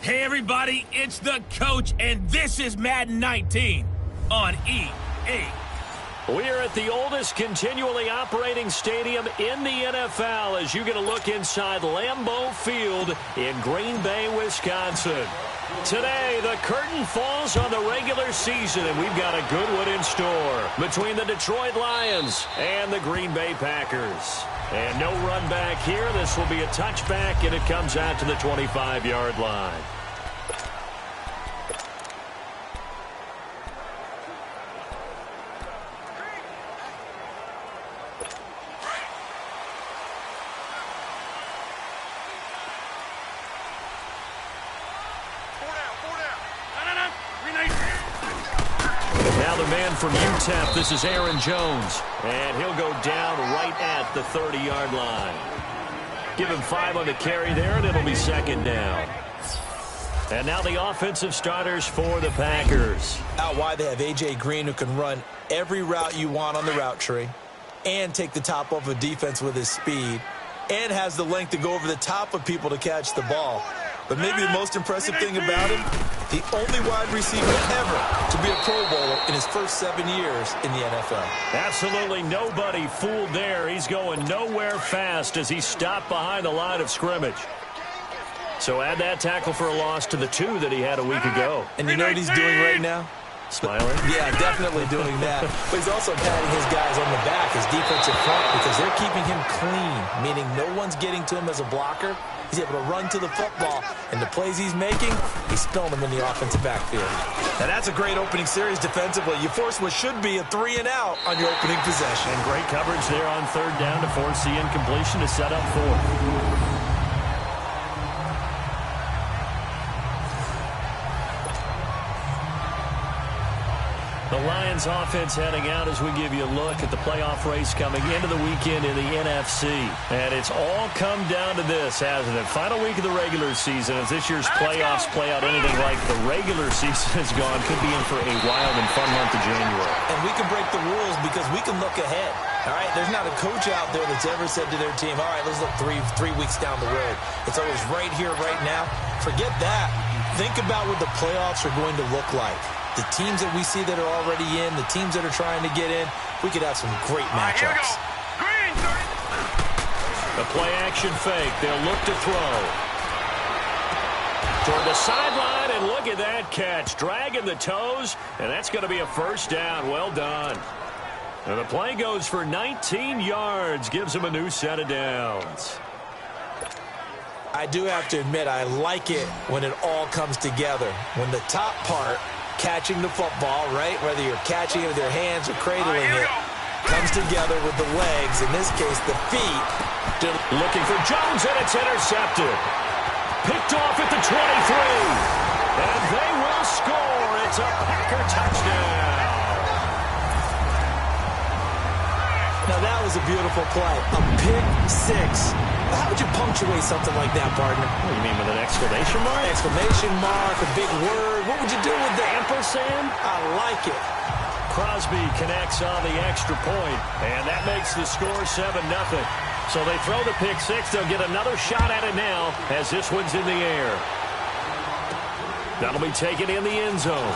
Hey everybody, it's the coach, and this is Madden 19 on EA. We are at the oldest continually operating stadium in the NFL as you get a look inside Lambeau Field in Green Bay, Wisconsin. Today, the curtain falls on the regular season, and we've got a good one in store between the Detroit Lions and the Green Bay Packers. And no run back here. This will be a touchback, and it comes out to the 25-yard line. Now the man from UTEP, this is Aaron Jones. And he'll go down right at the 30-yard line. Give him 5 on the carry there, and it'll be second down. And now the offensive starters for the Packers. Out wide, they have A.J. Green, who can run every route you want on the route tree and take the top off of defense with his speed and has the length to go over the top of people to catch the ball. But maybe the most impressive thing about him, the only wide receiver ever to be a Pro Bowler in his first 7 years in the NFL. Absolutely nobody fooled there. He's going nowhere fast as he stopped behind the line of scrimmage. So add that tackle for a loss to the 2 that he had a week ago. And you know what he's doing right now? Smiling? Yeah, definitely doing that. But he's also patting his guys on the back, his defensive front, because they're keeping him clean, meaning no one's getting to him as a blocker. He's able to run to the football, and the plays he's making, he's spilling them in the offensive backfield. And that's a great opening series defensively. You force what should be a 3-and-out on your opening possession. And great coverage there on third down to force the incompletion to set up 4th. The Lions offense heading out as we give you a look at the playoff race coming into the weekend in the NFC. And it's all come down to this, hasn't it? Final week of the regular season. As this year's playoffs play out anything like the regular season has gone, could be in for a wild and fun month of January. And we can break the rules because we can look ahead. All right, there's not a coach out there that's ever said to their team, all right, let's look three weeks down the road. It's always right here, right now. Forget that. Think about what the playoffs are going to look like. The teams that we see that are already in, the teams that are trying to get in, we could have some great matchups. The play action fake. They'll look to throw. Toward the sideline, and look at that catch. Dragging the toes, and that's going to be a first down. Well done. And the play goes for 19 yards. Gives him a new set of downs. I do have to admit, I like it when it all comes together. When the top part, catching the football, right, whether you're catching it with your hands or cradling it, comes together with the legs, in this case the feet. Looking for Jones, and it's intercepted. Picked off at the 23. And they will score. It's a Packer touchdown. Now that was a beautiful play. A pick 6. How would you punctuate something like that, partner? What do you mean, with an exclamation mark? Exclamation mark, a big word. What would you do with that? Ampersand? I like it. Crosby connects on the extra point, and that makes the score 7-0. So they throw the pick 6. They'll get another shot at it now as this one's in the air. That'll be taken in the end zone.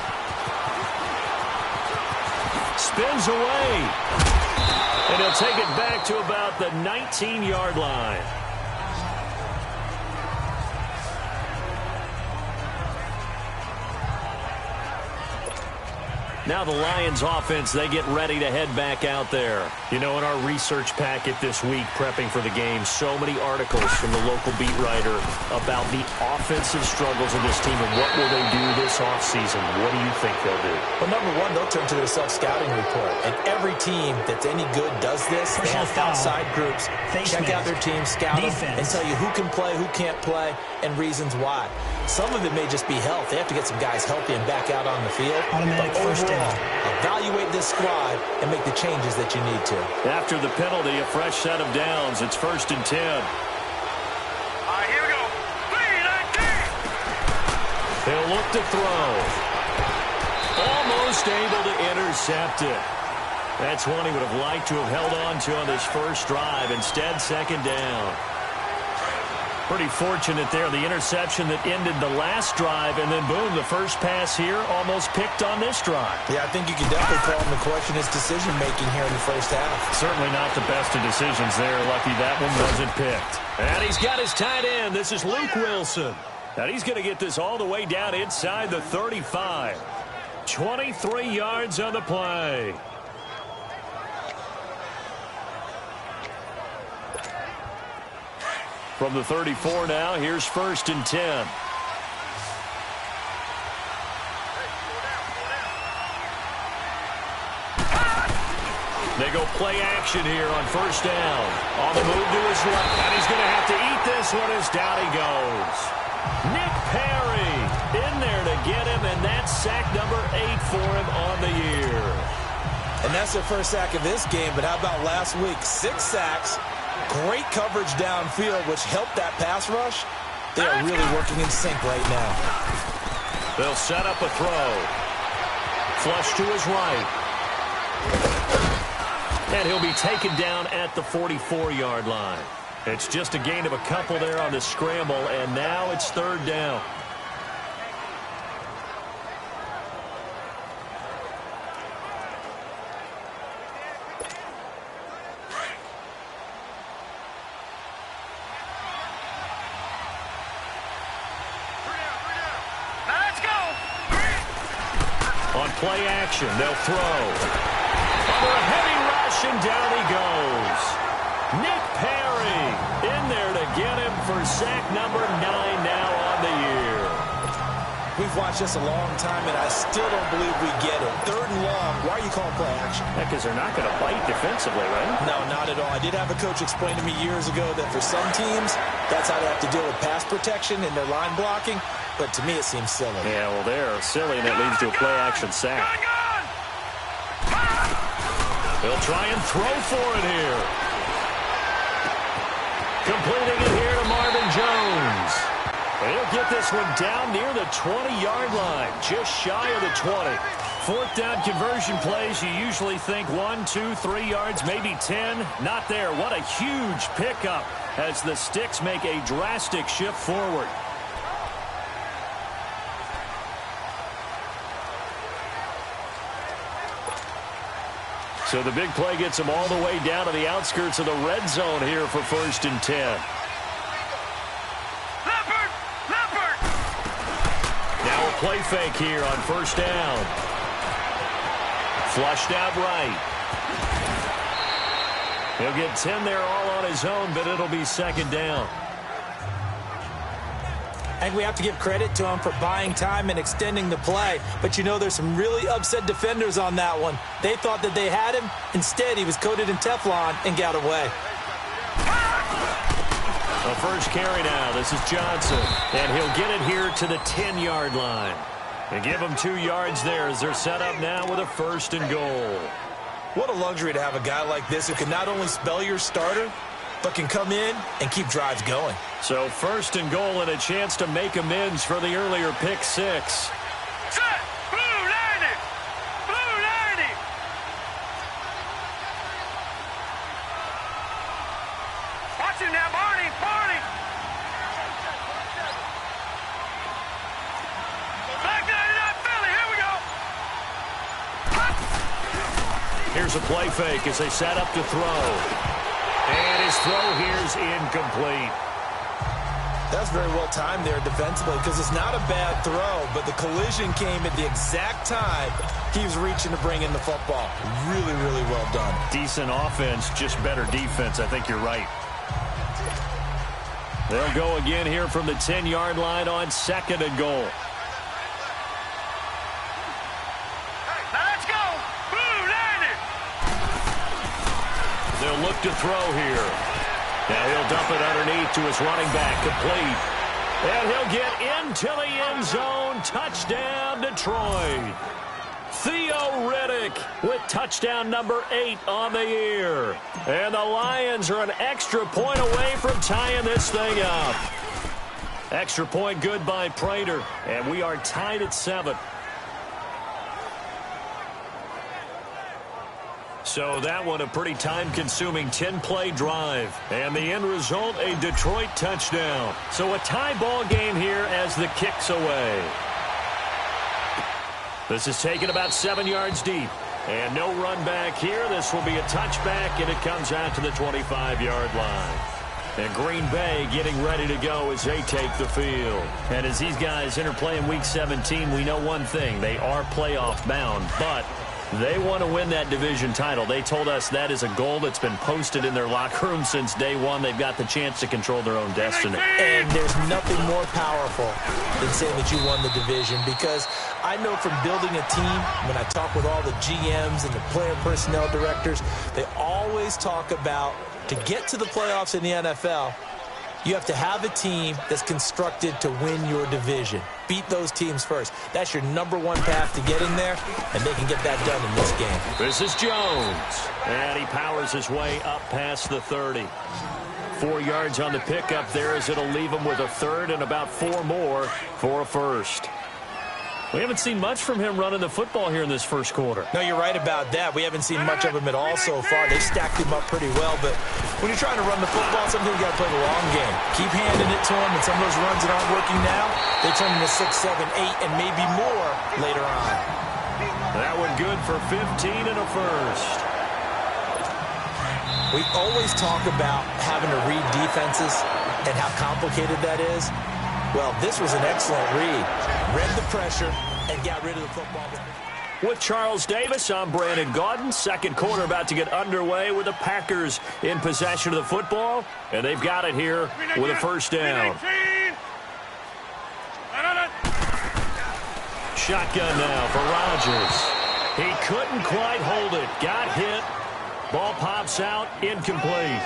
Spins away. And he'll take it back to about the 19-yard line. Now the Lions offense, they get ready to head back out there. You know, in our research packet this week, prepping for the game, so many articles from the local beat writer about the offensive struggles of this team and what will they do this offseason. What do you think they'll do? Well, number one, they'll turn to their self-scouting report. And every team that's any good does this. They have outside groups. Check out their team, scout them, and tell you who can play, who can't play, and reasons why. Some of it may just be health. They have to get some guys healthy and back out on the field. Automatic first down. Evaluate this squad and make the changes that you need to. After the penalty, a fresh set of downs. It's 1st and 10. All right, here we go. 3-19. They'll look to throw. Almost able to intercept it. That's one he would have liked to have held on to on this first drive. Instead, 2nd down. Pretty fortunate there, the interception that ended the last drive, and then boom, the first pass here almost picked on this drive. Yeah, I think you can definitely call him to question his decision-making here in the first half. Certainly not the best of decisions there. Lucky that one wasn't picked. And he's got his tight end. This is Luke Wilson. And he's going to get this all the way down inside the 35. 23 yards on the play. From the 34 now, here's 1st and 10. They go play action here on 1st down. On the move to his left, and he's going to have to eat this one as down he goes. Nick Perry in there to get him, and that's sack number 8 for him on the year. And that's their first sack of this game, but how about last week? 6 sacks, great coverage downfield, which helped that pass rush. They are really working in sync right now. They'll set up a throw. Flush to his right. And he'll be taken down at the 44-yard line. It's just a gain of a couple there on the scramble, and now it's 3rd down. Let's go. On play action, they'll throw. Under a heavy rush, and down he goes. Nick Perry in there to get him for sack number 9 now on the year. We've watched this a long time, and I still don't believe we get it. 3rd and long. Why are you calling play action? Because they're not going to bite defensively, right? No, not at all. I did have a coach explain to me years ago that for some teams, that's how they have to deal with pass protection and their line blocking. But to me, it seems silly. Yeah, well, they're silly, and it leads to a play-action sack. They'll try and throw for it here. Completing it here to Marvin Jones. He'll get this one down near the 20-yard line, just shy of the 20. 4th down conversion plays, you usually think 1, 2, 3 yards, maybe 10. Not there. What a huge pickup as the Sticks make a drastic shift forward. So the big play gets them all the way down to the outskirts of the red zone here for 1st and 10. Leopard! Now a play fake here on 1st down. Flushed out right. He'll get 10 there all on his own, but it'll be 2nd down. I think we have to give credit to him for buying time and extending the play. But, you know, there's some really upset defenders on that one. They thought that they had him. Instead, he was coated in Teflon and got away. The first carry now. This is Johnson. And he'll get it here to the 10-yard line. They give him 2 yards there as they're set up now with a 1st and goal. What a luxury to have a guy like this who can not only spell your starter, but can come in and keep drives going. So 1st and goal and a chance to make amends for the earlier pick 6. Set! Blue 90! Blue 90! Watch him now, Barney! Barney! Black 99 Philly, here we go! Here's a play fake as they set up to throw. And his throw here's incomplete. That's very well timed there defensively because it's not a bad throw, but the collision came at the exact time he was reaching to bring in the football. Really, really well done. Decent offense, just better defense. I think you're right. They'll go again here from the 10-yard line on 2nd and goal. They'll look to throw here. Now he'll dump it underneath to his running back, complete. And he'll get into the end zone. Touchdown, Detroit. Theo Riddick with touchdown number 8 on the year. And the Lions are an extra point away from tying this thing up. Extra point good by Prater. And we are tied at 7. So that one a pretty time-consuming 10-play drive. And the end result, a Detroit touchdown. So a tie ball game here as the kick's away. This is taken about 7 yards deep. And no run back here. This will be a touchback, and it comes out to the 25-yard line. And Green Bay getting ready to go as they take the field. And as these guys interplay in Week 17, we know one thing. They are playoff bound, but they want to win that division title. They told us that is a goal that's been posted in their locker room since day one. They've got the chance to control their own destiny. And there's nothing more powerful than saying that you won the division, because I know from building a team, when I talk with all the GMs and the player personnel directors, they always talk about, to get to the playoffs in the NFL, you have to have a team that's constructed to win your division. Beat those teams first. That's your #1 path to getting there, and they can get that done in this game. This is Jones, and he powers his way up past the 30. 4 yards on the pickup there, as it'll leave him with a third and about 4 more for a first. We haven't seen much from him running the football here in this first quarter. No, you're right about that. We haven't seen much of him at all so far. They've stacked him up pretty well, but when you're trying to run the football, sometimes you got to play the long game. Keep handing it to him, and some of those runs that aren't working now, they turn into 6, 7, 8, and maybe more later on. That one good for 15 and a first. We always talk about having to read defenses and how complicated that is. Well, this was an excellent read. Read the pressure and got rid of the football. With Charles Davis, I'm Brandon Gaudin. Second quarter about to get underway with the Packers in possession of the football. And they've got it here with a first down. Shotgun now for Rodgers. He couldn't quite hold it. Got hit. Ball pops out. Incomplete.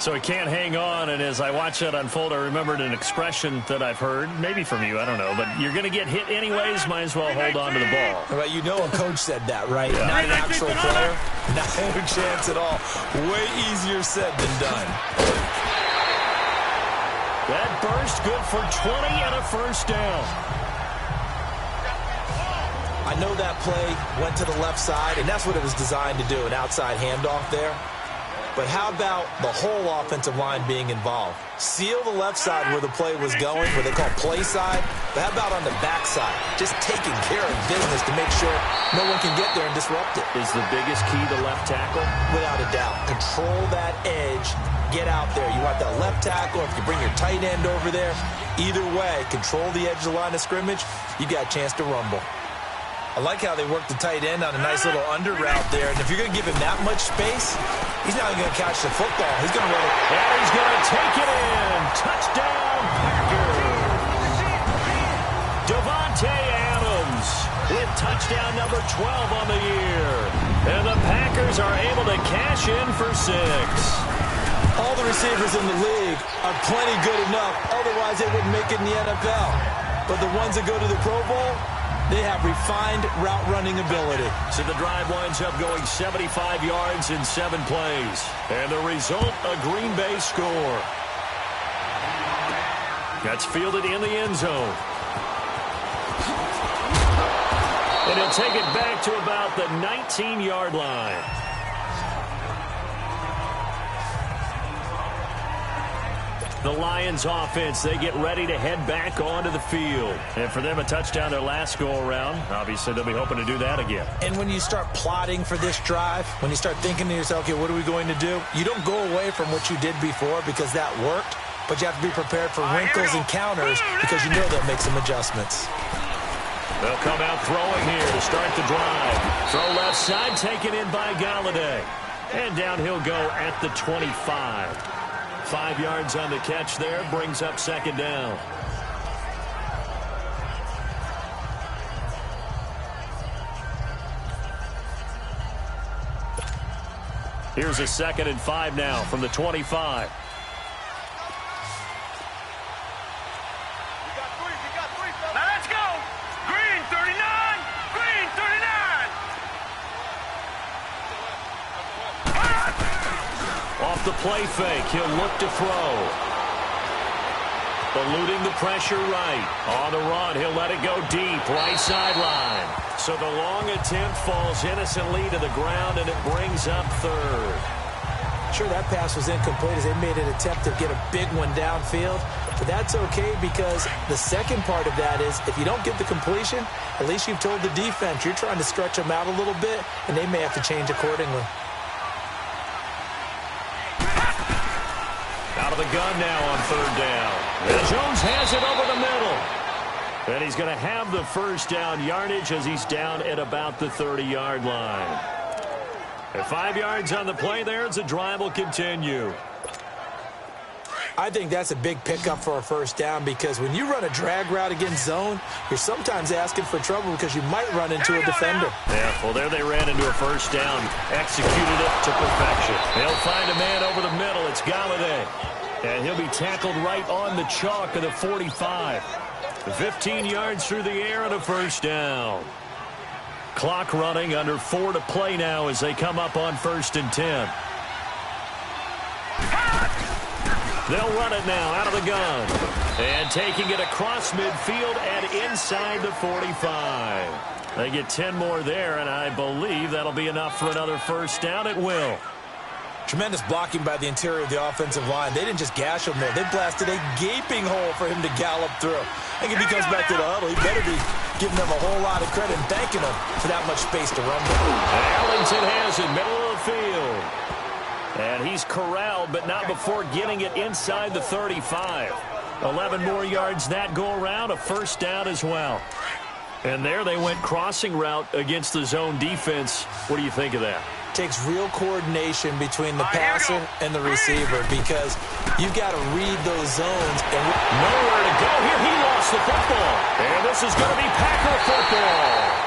So he can't hang on, and as I watched that unfold, I remembered an expression that I've heard, maybe from you, I don't know, but you're going to get hit anyways, might as well hold on to the ball. Well, you know a coach said that, right? Yeah. Not an actual player. Not a chance at all. Way easier said than done. That burst good for 20 and a first down. I know that play went to the left side, and that's what it was designed to do, an outside handoff there. But how about the whole offensive line being involved? Seal the left side where the play was going, where they call play side. But how about on the back side? Just taking care of business to make sure no one can get there and disrupt it. Is the biggest key the left tackle? Without a doubt. Control that edge. Get out there. You want that left tackle. If you bring your tight end over there, either way, control the edge of the line of scrimmage, you got a chance to rumble. I like how they work the tight end on a nice little under route there. And if you're going to give him that much space, he's not even going to catch the football. He's going to run it. And he's going to take it in. Touchdown, Packers. Devontae Adams with touchdown number 12 on the year. And the Packers are able to cash in for 6. All the receivers in the league are plenty good enough. Otherwise, they wouldn't make it in the NFL. But the ones that go to the Pro Bowl, they have refined route running ability. So the drive winds up going 75 yards in 7 plays. And the result, a Green Bay score. That's fielded in the end zone. And he'll take it back to about the 19-yard line. The Lions offense, they get ready to head back onto the field. And for them, a touchdown their last go-around. Obviously, they'll be hoping to do that again. And when you start plotting for this drive, when you start thinking to yourself, okay, what are we going to do? You don't go away from what you did before because that worked, but you have to be prepared for wrinkles and counters because you know they'll make some adjustments. They'll come out throwing here to start the drive. Throw left side, taken in by Galladay. And down he'll go at the 25. 5 yards on the catch there, brings up second down. Here's a 2nd and 5 now from the 25. Now let's go. Green 39. Green 39. Off the play fake, he'll look to throw. eluding the pressure right. On the run, he'll let it go deep, right sideline. So the long attempt falls innocently to the ground, and it brings up third. Sure, that pass was incomplete as they made an attempt to get a big one downfield. But that's okay because the second part of that is if you don't get the completion, at least you've told the defense you're trying to stretch them out a little bit, and they may have to change accordingly. Out of the gun now on third down. And Jones has it over the middle. And he's going to have the first down yardage as he's down at about the 30-yard line. And 5 yards on the play there as the drive will continue. I think that's a big pickup for a first down because when you run a drag route against zone, you're sometimes asking for trouble because you might run into a defender. Yeah, well, there they ran into a first down, executed it to perfection. They'll find a man over the middle. It's Galladay. And he'll be tackled right on the chalk of the 45. 15 yards through the air and a first down. Clock running, under 4 to play now as they come up on 1st and 10. They'll run it now out of the gun. And taking it across midfield and inside the 45. They get 10 more there, and I believe that'll be enough for another first down. It will. Tremendous blocking by the interior of the offensive line. They didn't just gash him there. They blasted a gaping hole for him to gallop through. I think if he comes back to the huddle, he better be giving them a whole lot of credit and thanking them for that much space to run with. Arlington has it, middle of the field. And he's corralled, but not before getting it inside the 35. 11 more yards that go around, a first down as well. And there they went crossing route against the zone defense. What do you think of that? Takes real coordination between the passer and the receiver because you've got to read those zones. And nowhere to go here. He lost the football. And this is going to be Packer football.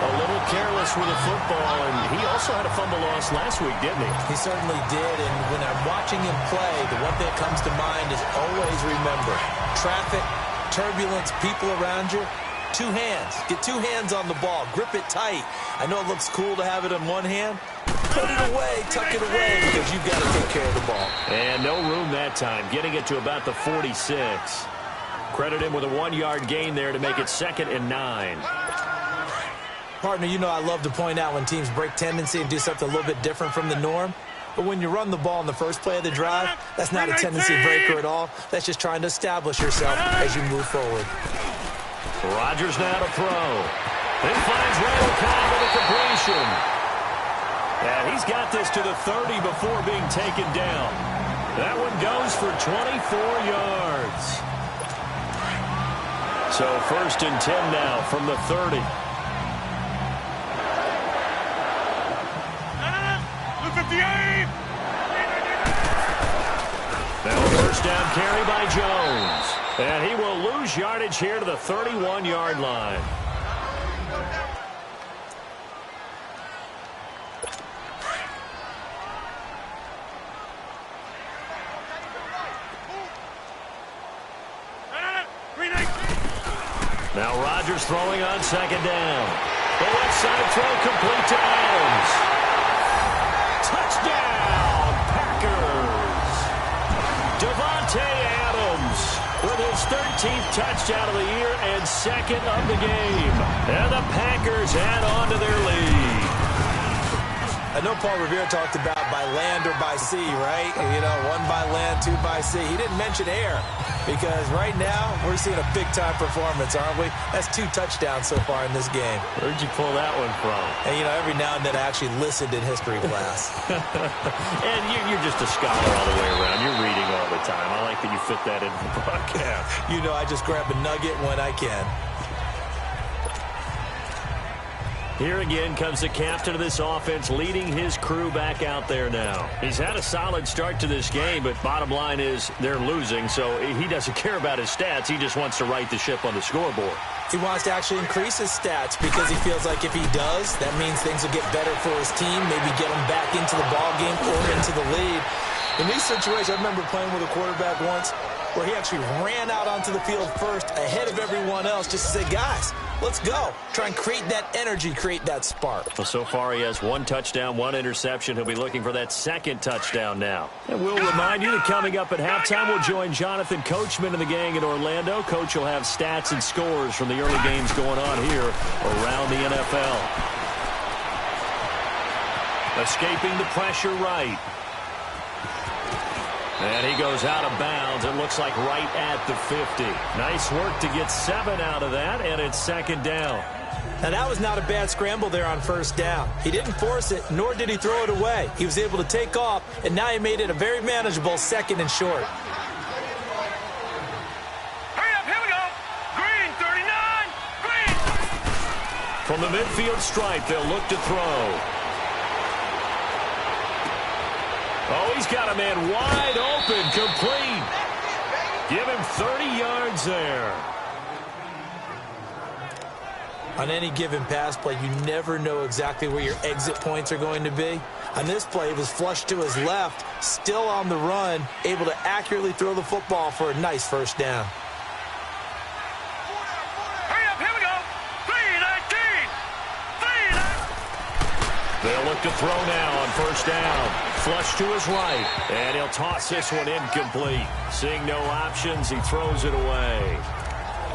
A little careless with the football, and he also had a fumble loss last week, didn't he? He certainly did, and when I'm watching him play, the one thing that comes to mind is always remember, traffic, turbulence, people around you, 2 hands. Get 2 hands on the ball. Grip it tight. I know it looks cool to have it in one hand. Put it away, tuck it away, because you've got to take care of the ball. And no room that time, getting it to about the 46. Credit him with a 1-yard gain there to make it 2nd and 9. Partner, you know I love to point out when teams break tendency and do something a little bit different from the norm. But when you run the ball in the first play of the drive, that's not a tendency breaker at all. That's just trying to establish yourself as you move forward. Rodgers now to throw. He finds Randall Cobb with a completion. And he's got this to the 30 before being taken down. That one goes for 24 yards. So 1st and 10 now from the 30. Now a first down carry by Jones. And he will lose yardage here to the 31-yard line. Now Rodgers throwing on 2nd down. The left side throw complete to Adams. Touchdown, Packers. Davante Adams with his 13th touchdown of the year and 2nd of the game. And the Packers add on to their lead. I know Paul Revere talked about by land or by sea, right? You know, 1 by land, 2 by sea. He didn't mention air because right now we're seeing a big-time performance, aren't we? That's 2 touchdowns so far in this game. Where'd you pull that one from? And, you know, every now and then I actually listened in history class. And you're just a scholar all the way around. You're reading all the time. I like that you fit that into the broadcast. You know, I just grab a nugget when I can. Here again comes the captain of this offense leading his crew back out there now. He's had a solid start to this game, but bottom line is they're losing, so he doesn't care about his stats. He just wants to right the ship on the scoreboard. He wants to actually increase his stats because he feels like if he does, that means things will get better for his team, maybe get him back into the ball game or into the lead. In these situations, I remember playing with a quarterback once. where he actually ran out onto the field first ahead of everyone else just to say, guys, let's go. Try and create that energy, create that spark. Well, so far he has 1 touchdown, 1 interception. He'll be looking for that 2nd touchdown now. And we'll remind you that coming up at halftime, we'll join Jonathan Coachman and the gang in Orlando. Coach will have stats and scores from the early games going on here around the NFL. Escaping the pressure right. And he goes out of bounds. It looks like right at the 50. Nice work to get 7 out of that, and it's 2nd down. Now, that was not a bad scramble there on 1st down. He didn't force it, nor did he throw it away. He was able to take off, and now he made it a very manageable 2nd and short. Hurry up, here we go. Green, 39, green. From the midfield stripe, they'll look to throw. Oh, he's got a man wide open, complete. Give him 30 yards there. On any given pass play, you never know exactly where your exit points are going to be. On this play, it was flushed to his left, still on the run, able to accurately throw the football for a nice 1st down. Hurry up, here we go. 319, 319. They'll look to throw now on 1st down. Flush to his right, and he'll toss this one incomplete. Seeing no options, he throws it away.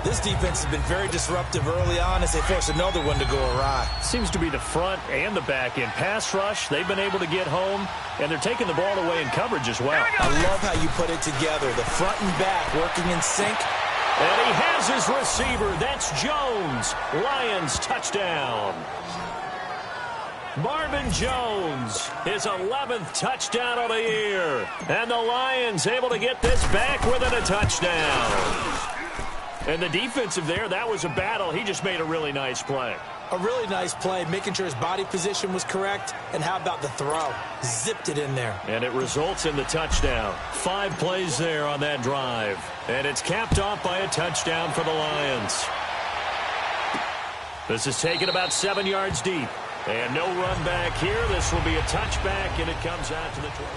This defense has been very disruptive early on as they force another one to go awry. Seems to be the front and the back end. Pass rush, they've been able to get home, and they're taking the ball away in coverage as well. I love how you put it together. The front and back working in sync. And he has his receiver. That's Jones. Lions touchdown. Marvin Jones, his 11th touchdown of the year. And the Lions able to get this back within a touchdown. And the defensive there, that was a battle. He just made a really nice play. A really nice play, making sure his body position was correct. And how about the throw? Zipped it in there. And it results in the touchdown. 5 plays there on that drive. And it's capped off by a touchdown for the Lions. This is taken about 7 yards deep. And no run back here. This will be a touchback, and it comes out to the 12.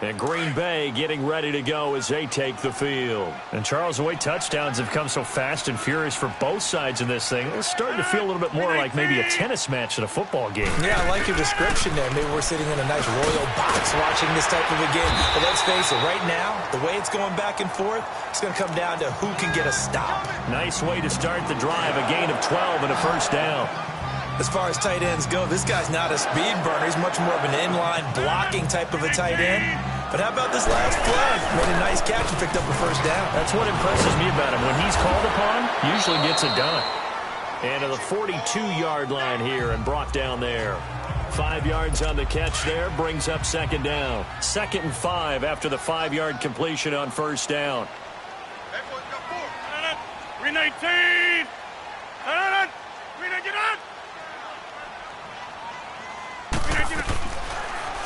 And Green Bay getting ready to go as they take the field. And Charles, the way touchdowns have come so fast and furious for both sides in this thing, it's starting to feel a little bit more like maybe a tennis match at a football game. Yeah, I like your description there. Maybe we're sitting in a nice royal box watching this type of a game. But let's face it, right now, the way it's going back and forth, it's going to come down to who can get a stop. Nice way to start the drive, a gain of 12 and a 1st down. As far as tight ends go, this guy's not a speed burner. He's much more of an inline blocking type of a tight end. But how about this last play? Made a nice catch and picked up a 1st down. That's what impresses me about him. When he's called upon, usually gets it done. And to the 42-yard line here and brought down there. 5 yards on the catch there, brings up 2nd down. 2nd and 5 after the 5-yard completion on 1st down. 319, 319.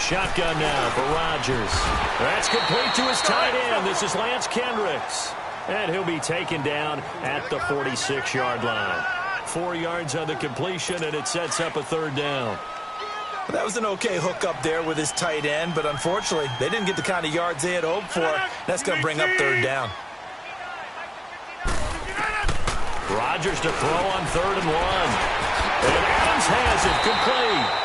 Shotgun now for Rodgers. That's complete to his tight end. This is Lance Kendricks. And he'll be taken down at the 46-yard line. 4 yards on the completion, and it sets up a 3rd down. That was an okay hook up there with his tight end, but unfortunately, they didn't get the kind of yards they had hoped for. That's going to bring up 3rd down. Rodgers to throw on 3rd and 1. And Adams has it complete.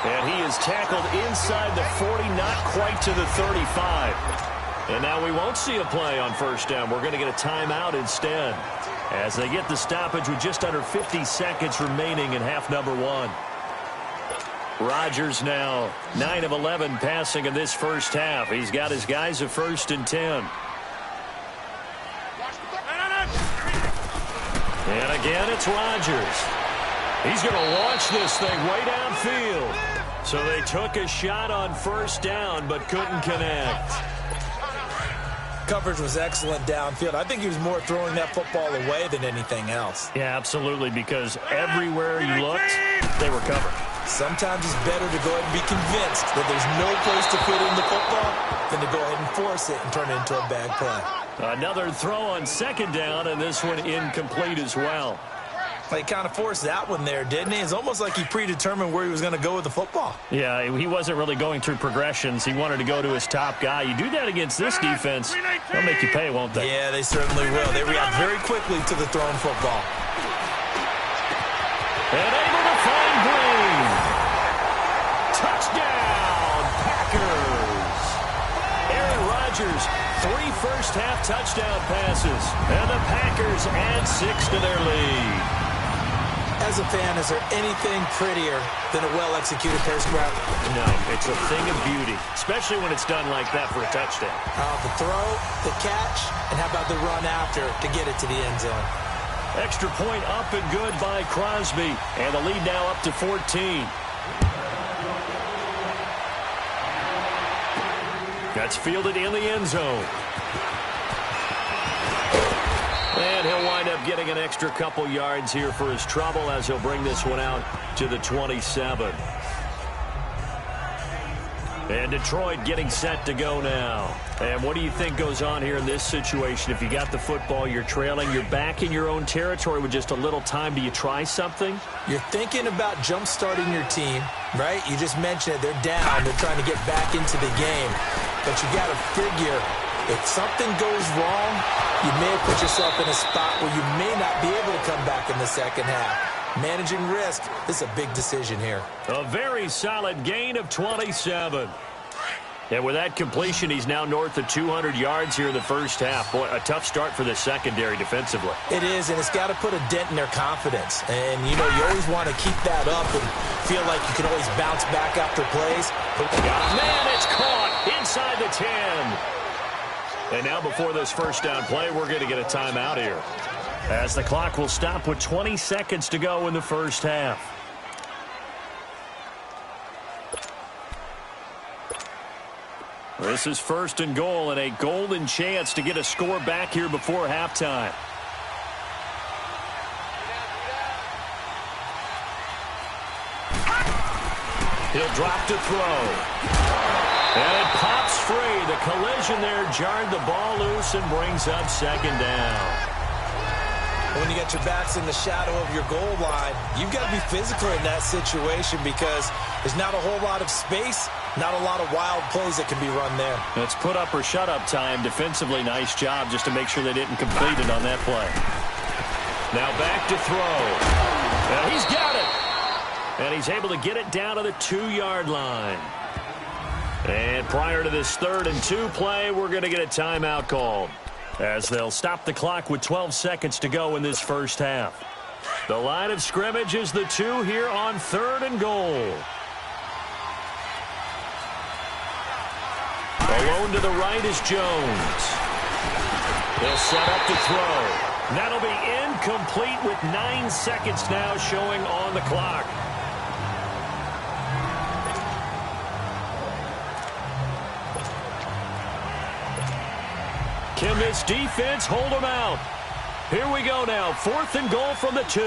And he is tackled inside the 40, not quite to the 35. And now we won't see a play on 1st down. We're going to get a timeout instead as they get the stoppage with just under 50 seconds remaining in half number 1. Rodgers now 9 of 11 passing in this 1st half. He's got his guys at 1st and 10. And again, it's Rodgers. He's going to launch this thing way downfield. So they took a shot on 1st down, but couldn't connect. Coverage was excellent downfield. I think he was more throwing that football away than anything else. Yeah, absolutely, because everywhere you looked, they were covered. Sometimes it's better to go ahead and be convinced that there's no place to fit in the football than to go ahead and force it and turn it into a bad play. Another throw on 2nd down, and this one incomplete as well. Well, he kind of forced that one there, didn't he? It's almost like he predetermined where he was going to go with the football. Yeah, he wasn't really going through progressions. He wanted to go to his top guy. You do that against this defense, they'll make you pay, won't they? Yeah, they certainly will. They react very quickly to the thrown football. And able to find Green. Touchdown, Packers. Aaron Rodgers, 3 first-half touchdown passes. And the Packers add 6 to their lead. As a fan, is there anything prettier than a well-executed first route? No, it's a thing of beauty, especially when it's done like that for a touchdown. The throw, the catch, and how about the run after to get it to the end zone? Extra point up and good by Crosby, and the lead now up to 14. That's fielded in the end zone. And he'll wind up getting an extra couple yards here for his trouble as he'll bring this one out to the 27. And Detroit getting set to go now. And what do you think goes on here in this situation? If you got the football, you're trailing, you're back in your own territory with just a little time. Do you try something? You're thinking about jump-starting your team, right? You just mentioned it. They're down. They're trying to get back into the game. But you got to figure, if something goes wrong, you may have put yourself in a spot where you may not be able to come back in the second half. Managing risk, this is a big decision here. A very solid gain of 27. And with that completion, he's now north of 200 yards here in the first half. Boy, a tough start for the secondary defensively. It is, and it's got to put a dent in their confidence. And, you know, you always want to keep that up and feel like you can always bounce back after plays. But man, it's caught inside the 10. And now before this first down play, we're going to get a timeout here, as the clock will stop with 20 seconds to go in the first half. This is 1st and goal, and a golden chance to get a score back here before halftime. He'll drop to throw. And it pops free. The collision there jarred the ball loose and brings up 2nd down. When you got your backs in the shadow of your goal line, you've got to be physical in that situation because there's not a whole lot of space, not a lot of wild plays that can be run there. It's put up or shut up time. Defensively, nice job just to make sure they didn't complete it on that play. Now back to throw. And he's got it. And he's able to get it down to the 2-yard line. And prior to this 3rd and 2 play, we're going to get a timeout called, as they'll stop the clock with 12 seconds to go in this first half. The line of scrimmage is the 2 here on 3rd and goal. Alone to the right is Jones. He'll set up to throw. That'll be incomplete with 9 seconds now showing on the clock. Can this defense hold them out? Here we go now. 4th and goal from the 2.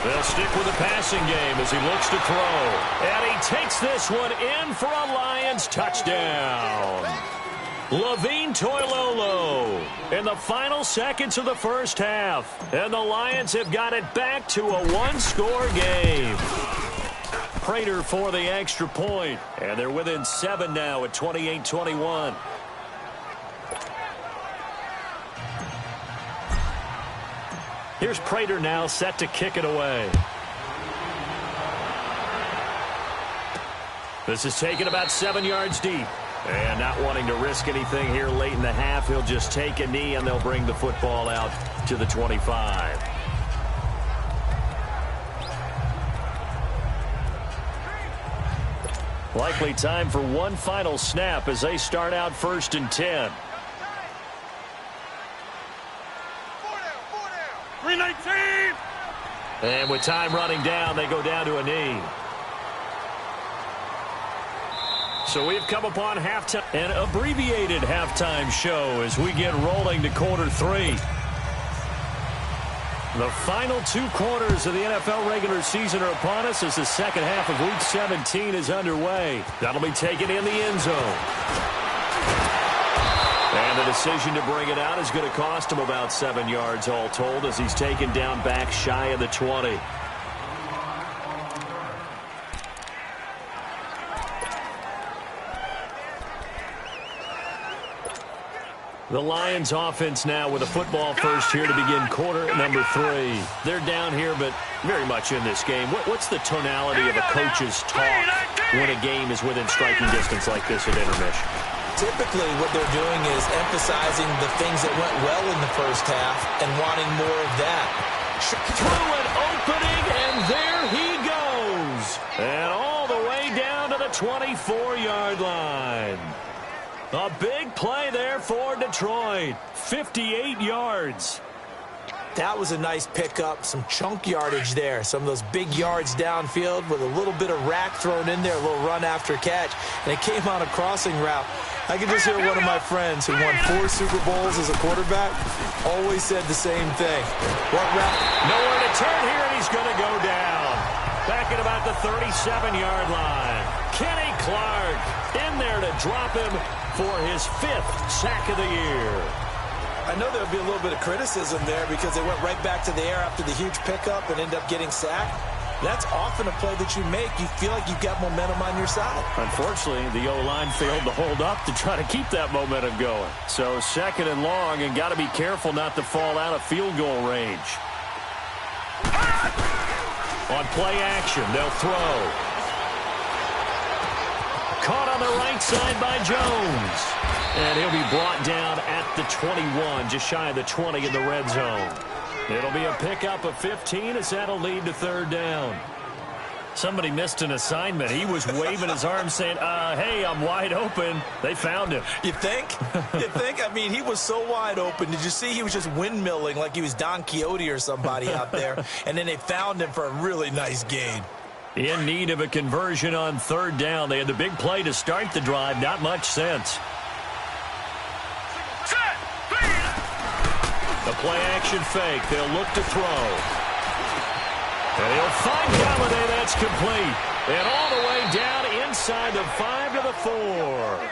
They'll stick with the passing game as he looks to throw. And he takes this one in for a Lions touchdown. Levine Toilolo in the final seconds of the first half. And the Lions have got it back to a 1-score game. Prater for the extra point. And they're within 7 now at 28-21. Here's Prater now set to kick it away. This is taken about 7 yards deep. And not wanting to risk anything here late in the half, he'll just take a knee and they'll bring the football out to the 25. Likely time for one final snap as they start out 1st and 10. 319. And with time running down, they go down to a knee. So we've come upon halftime, an abbreviated halftime show as we get rolling to quarter 3. The final 2 quarters of the NFL regular season are upon us as the second half of Week 17 is underway. That'll be taken in the end zone. And And the decision to bring it out is going to cost him about 7 yards all told as he's taken down back shy of the 20. The Lions offense now with a football first here to begin quarter number 3. They're down here, but very much in this game. What's the tonality of a coach's talk when a game is within striking distance like this at intermission? Typically, what they're doing is emphasizing the things that went well in the first half and wanting more of that. Through an opening, and there he goes. And all the way down to the 24-yard line. A big play there for Detroit. 58 yards. That was a nice pickup, some chunk yardage there. Some of those big yards downfield with a little bit of rack thrown in there, a little run after catch. And it came on a crossing route. I can just hear one of my friends who won 4 Super Bowls as a quarterback always said the same thing. What route? Nowhere to turn here, and he's going to go down. Back at about the 37-yard line. Kenny Clark in there to drop him for his 5th sack of the year. I know there'll be a little bit of criticism there because they went right back to the air after the huge pickup and ended up getting sacked. That's often a play that you make. You feel like you've got momentum on your side. Unfortunately, the O-line failed to hold up to try to keep that momentum going. So 2nd and long, and got to be careful not to fall out of field goal range. On play action, they'll throw. Caught on the right side by Jones. And he'll be brought down at the 21, just shy of the 20 in the red zone. It'll be a pickup of 15 as that'll lead to 3rd down. Somebody missed an assignment. He was waving his arms saying, hey, I'm wide open. They found him. You think? You think? I mean, he was so wide open. Did you see he was just windmilling like he was Don Quixote or somebody out there? And then they found him for a really nice gain. In need of a conversion on 3rd down. They had the big play to start the drive. Not much sense. The play-action fake. They'll look to throw. And he'll find Galladay. That's complete. And all the way down inside the 5 to the 4.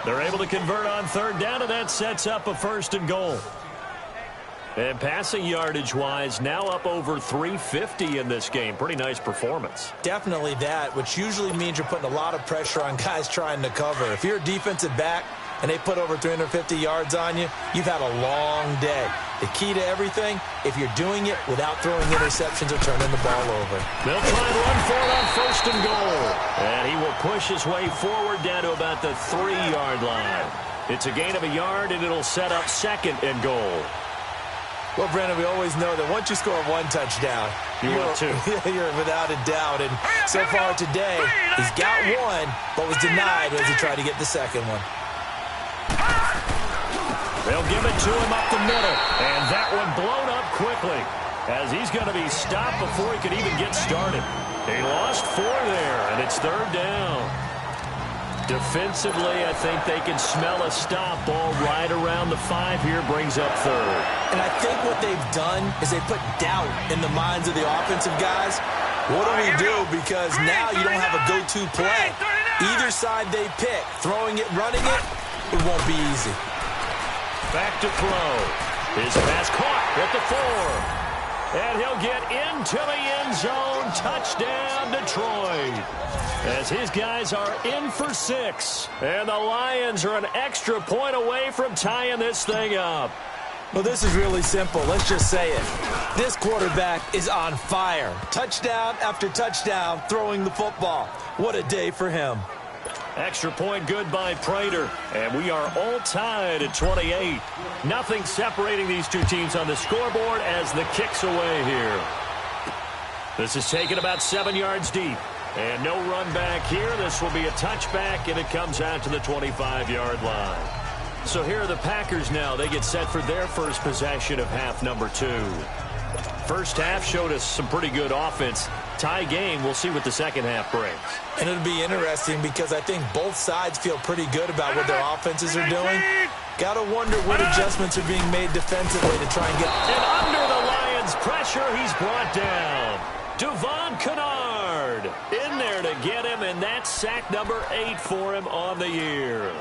They're able to convert on 3rd down, and that sets up a 1st and goal. And passing yardage-wise, now up over 350 in this game. Pretty nice performance. Definitely that, which usually means you're putting a lot of pressure on guys trying to cover. If you're a defensive back and they put over 350 yards on you, you've had a long day. The key to everything, if you're doing it without throwing interceptions or turning the ball over. They'll try and run for it on 1st and goal. And he will push his way forward down to about the 3-yard line. It's a gain of a yard, and it'll set up 2nd and goal. Well, Brandon, we always know that once you score 1 touchdown, you're without a doubt. And so far today, he's got 1, but was denied as he tried to get the 2nd one. They'll give it to him up the middle, and that one blown up quickly as he's going to be stopped before he could even get started. He lost 4 there, and it's 3rd down. Defensively, I think they can smell a stop. Ball right around the 5 here, brings up 3rd. And I think what they've done is they put doubt in the minds of the offensive guys. What do we do? Because now you don't have a go-to play. Either side they pick, throwing it, running it, it won't be easy. Back to throw. His pass caught at the 4. And he'll get into the end zone. Touchdown, Detroit. As his guys are in for 6. And the Lions are an extra point away from tying this thing up. Well, this is really simple. Let's just say it. This quarterback is on fire. Touchdown after touchdown throwing the football. What a day for him. Extra point good by Prater. And we are all tied at 28. Nothing separating these two teams on the scoreboard as the kick's away here. This is taken about 7 yards deep. And no run back here. This will be a touchback, and it comes out to the 25-yard line. So here are the Packers now. They get set for their first possession of half number 2. First half showed us some pretty good offense. Tie game, we'll see what the second half brings. And it'll be interesting because I think both sides feel pretty good about what their offenses are doing. Got to wonder what adjustments are being made defensively to try and get... And under the Lions' pressure, he's brought down. Devon Kennard in there to get him, and that's sack number 8 for him on the year.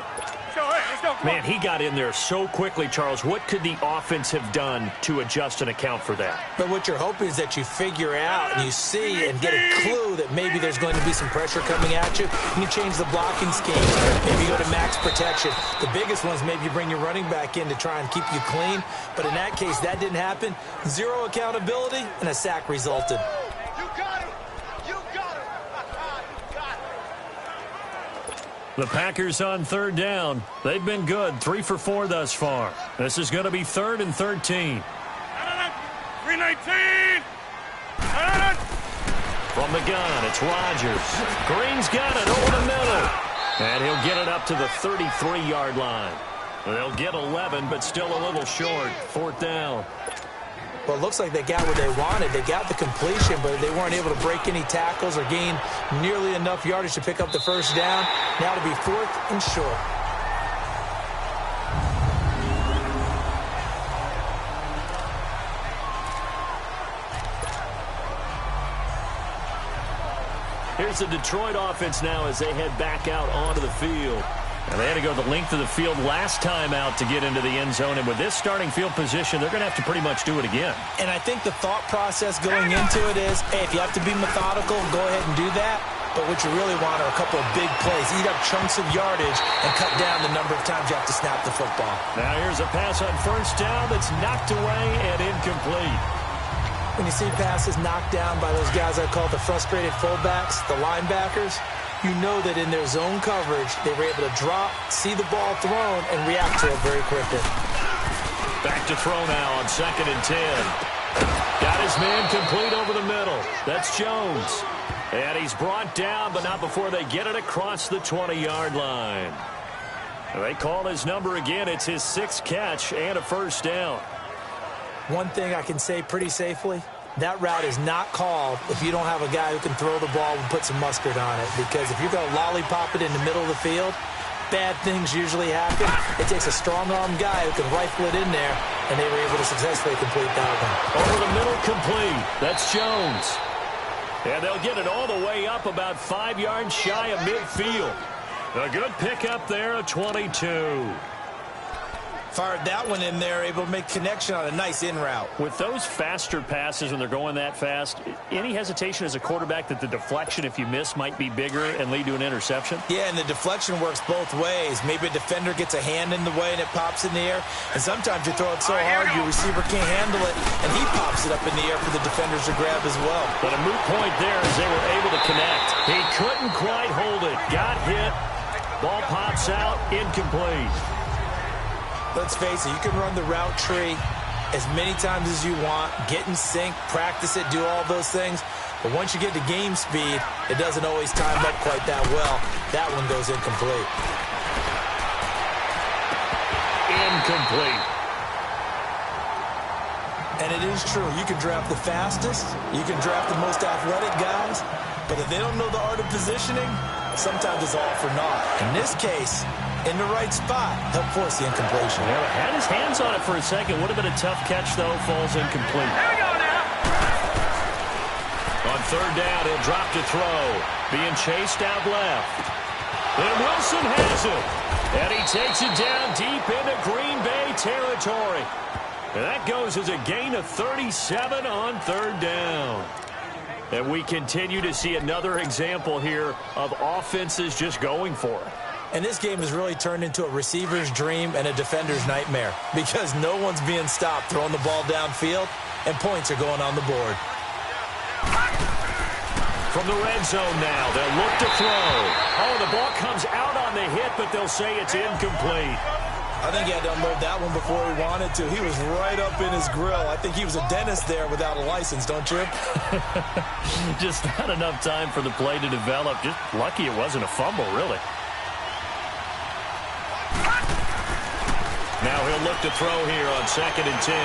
Man, he got in there so quickly, Charles. What could the offense have done to adjust and account for that? But what you're hoping is that you figure out and you see and get a clue that maybe there's going to be some pressure coming at you. And you change the blocking scheme. Maybe you go to max protection. The biggest one is maybe you bring your running back in to try and keep you clean. But in that case, that didn't happen. Zero accountability, and a sack resulted. The Packers on third down. They've been good, 3 for 4 thus far. This is going to be 3rd and 13. 319. From the gun, it's Rodgers. Green's got it over the middle. And he'll get it up to the 33-yard line. They'll get 11, but still a little short. 4th down. Well, it looks like they got what they wanted. They got the completion, but they weren't able to break any tackles or gain nearly enough yardage to pick up the first down. Now to be 4th and short. Here's the Detroit offense now as they head back out onto the field. And they had to go the length of the field last time out to get into the end zone. And with this starting field position, they're going to have to pretty much do it again. And I think the thought process going into it is, hey, if you have to be methodical, go ahead and do that. But what you really want are a couple of big plays. Eat up chunks of yardage and cut down the number of times you have to snap the football. Now here's a pass on first down that's knocked away and incomplete. When you see passes knocked down by those guys I call the frustrated fullbacks, the linebackers, you know that in their zone coverage, they were able to drop, see the ball thrown, and react to it very quickly. Back to throw now on 2nd and 10. Got his man complete over the middle. That's Jones. And he's brought down, but not before they get it across the 20-yard line. They call his number again. It's his 6th catch and a first down. One thing I can say pretty safely, that route is not called if you don't have a guy who can throw the ball and put some mustard on it. Because if you're going to lollipop it in the middle of the field, bad things usually happen. It takes a strong-arm guy who can rifle it in there, and they were able to successfully complete that one. Over the middle, complete. That's Jones. And they'll get it all the way up about 5 yards shy of midfield. A good pickup there, a 22. Fired that one in there, able to make connection on a nice in route. With those faster passes when they're going that fast, any hesitation as a quarterback that the deflection, if you miss, might be bigger and lead to an interception? Yeah, and the deflection works both ways. Maybe a defender gets a hand in the way and it pops in the air. And sometimes you throw it so hard your receiver can't handle it, and he pops it up in the air for the defenders to grab as well. But a moot point there as they were able to connect. He couldn't quite hold it. Got hit. Ball pops out. Incomplete. Let's face it, you can run the route tree as many times as you want, get in sync, practice it, do all those things. But once you get to game speed, it doesn't always time up quite that well. That one goes incomplete. Incomplete. And it is true. You can draft the fastest. You can draft the most athletic guys. But if they don't know the art of positioning, sometimes it's all for naught. In this case, in the right spot, help force the incompletion. Yeah, had his hands on it for a second. Would have been a tough catch, though. Falls incomplete. Here we go now. On 3rd down, he'll drop to throw. Being chased out left. And Wilson has it. And he takes it down deep into Green Bay territory. And that goes as a gain of 37 on 3rd down. And we continue to see another example here of offenses just going for it. And this game has really turned into a receiver's dream and a defender's nightmare because no one's being stopped throwing the ball downfield, and points are going on the board. From the red zone now, they'll look to throw. Oh, the ball comes out on the hit, but they'll say it's incomplete. I think he had to unload that one before he wanted to. He was right up in his grill. I think he was a dentist there without a license, don't you? Just not enough time for the play to develop. Just lucky it wasn't a fumble, really. Now he'll look to throw here on 2nd and 10.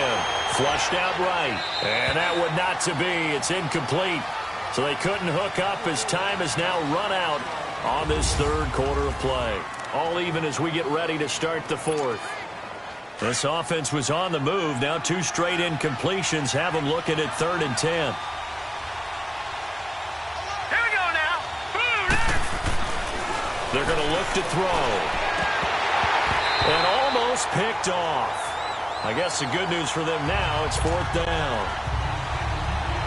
Flushed out right. And that would not to be. It's incomplete. So they couldn't hook up as time has now run out on this 3rd quarter of play. All even as we get ready to start the 4th. This offense was on the move. Now 2 straight incompletions have them looking at 3rd and 10. They're going to look to throw. And almost picked off. I guess the good news for them now, it's 4th down.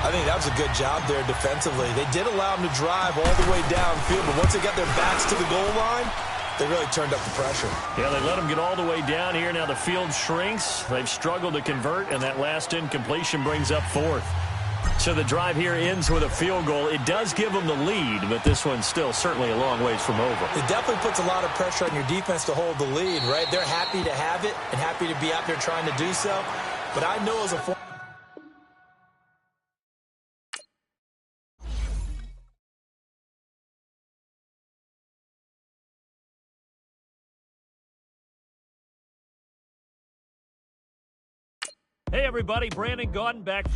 I think that was a good job there defensively. They did allow them to drive all the way downfield, but once they got their backs to the goal line, they really turned up the pressure. Yeah, they let them get all the way down here. Now the field shrinks. They've struggled to convert, and that last incompletion brings up 4th. So the drive here ends with a field goal. It does give them the lead, but this one's still certainly a long ways from over. It definitely puts a lot of pressure on your defense to hold the lead, right? They're happy to have it and happy to be out there trying to do so. But I know as a Hey, everybody. Brandon Gaudin back.